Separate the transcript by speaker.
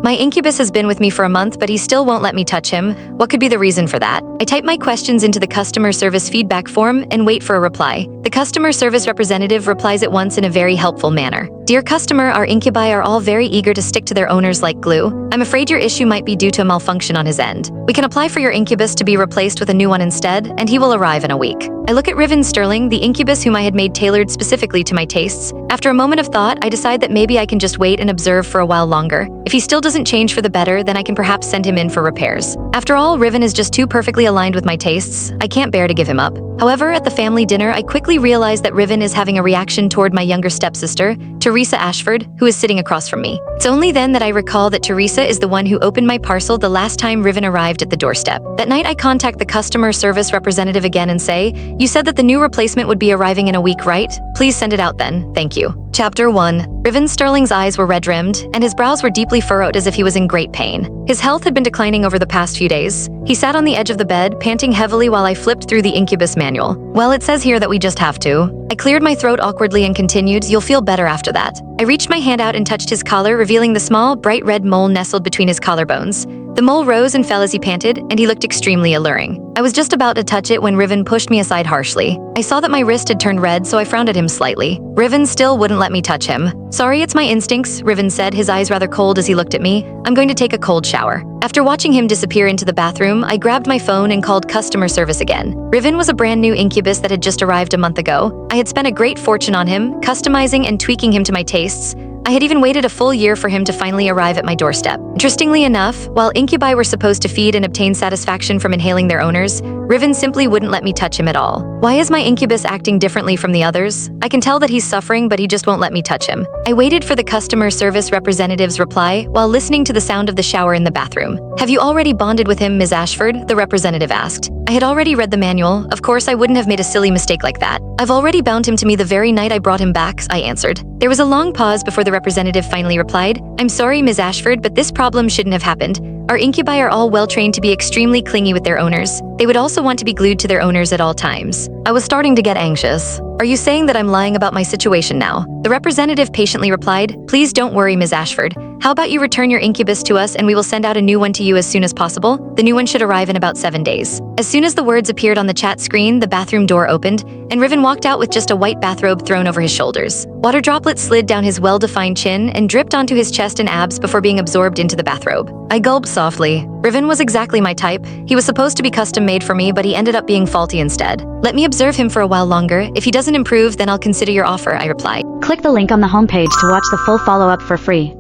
Speaker 1: My incubus has been with me for a month, but he still won't let me touch him. What could be the reason for that? I type my questions into the customer service feedback form and wait for a reply. The customer service representative replies at once in a very helpful manner. Dear customer, our incubi are all very eager to stick to their owners like glue. I'm afraid your issue might be due to a malfunction on his end. We can apply for your incubus to be replaced with a new one instead, and he will arrive in a week. I look at Riven Sterling, the incubus whom I had made tailored specifically to my tastes. After a moment of thought, I decide that maybe I can just wait and observe for a while longer. If he still doesn't change for the better, then I can perhaps send him in for repairs. After all, Riven is just too perfectly aligned with my tastes. I can't bear to give him up. However, at the family dinner, I quickly realize that Riven is having a reaction toward my younger stepsister, Teresa Ashford, who is sitting across from me. It's only then that I recall that Teresa is the one who opened my parcel the last time Riven arrived at the doorstep. That night, I contact the customer service representative again and say, "You said that the new replacement would be arriving in a week, right? Please send it out then. Thank you." Chapter 1. Riven Sterling's eyes were red-rimmed, and his brows were deeply furrowed as if he was in great pain. His health had been declining over the past few days. He sat on the edge of the bed, panting heavily while I flipped through the incubus manual. Well, it says here that we just have to. I cleared my throat awkwardly and continued, "You'll feel better after that." I reached my hand out and touched his collar, revealing the small, bright red mole nestled between his collarbones. The mole rose and fell as he panted, and he looked extremely alluring. I was just about to touch it when Riven pushed me aside harshly. I saw that my wrist had turned red, so I frowned at him slightly. Riven still wouldn't let me touch him. "Sorry, it's my instincts," Riven said, his eyes rather cold as he looked at me. "I'm going to take a cold shower." After watching him disappear into the bathroom, I grabbed my phone and called customer service again. Riven was a brand new incubus that had just arrived a month ago. I had spent a great fortune on him, customizing and tweaking him to my tastes. I had even waited a full year for him to finally arrive at my doorstep. Interestingly enough, while incubi were supposed to feed and obtain satisfaction from inhaling their owners, Riven simply wouldn't let me touch him at all. Why is my incubus acting differently from the others? I can tell that he's suffering, but he just won't let me touch him. I waited for the customer service representative's reply while listening to the sound of the shower in the bathroom. "Have you already bonded with him, Ms. Ashford?" the representative asked. I had already read the manual. Of course, I wouldn't have made a silly mistake like that. "I've already bound him to me the very night I brought him back," I answered. There was a long pause before the representative finally replied, "I'm sorry, Ms. Ashford, but this problem shouldn't have happened. Our incubi are all well-trained to be extremely clingy with their owners. They would also want to be glued to their owners at all times." I was starting to get anxious. "Are you saying that I'm lying about my situation now?" The representative patiently replied, "Please don't worry, Ms. Ashford. How about you return your incubus to us and we will send out a new one to you as soon as possible? The new one should arrive in about 7 days." As soon as the words appeared on the chat screen, the bathroom door opened, and Riven walked out with just a white bathrobe thrown over his shoulders. Water droplets slid down his well-defined chin and dripped onto his chest and abs before being absorbed into the bathrobe. I gulped softly. Riven was exactly my type. He was supposed to be custom-made for me, but he ended up being faulty instead. "Let me observe him for a while longer. If he doesn't improve, then I'll consider your offer," I replied.
Speaker 2: Click the link on the homepage to watch the full follow-up for free.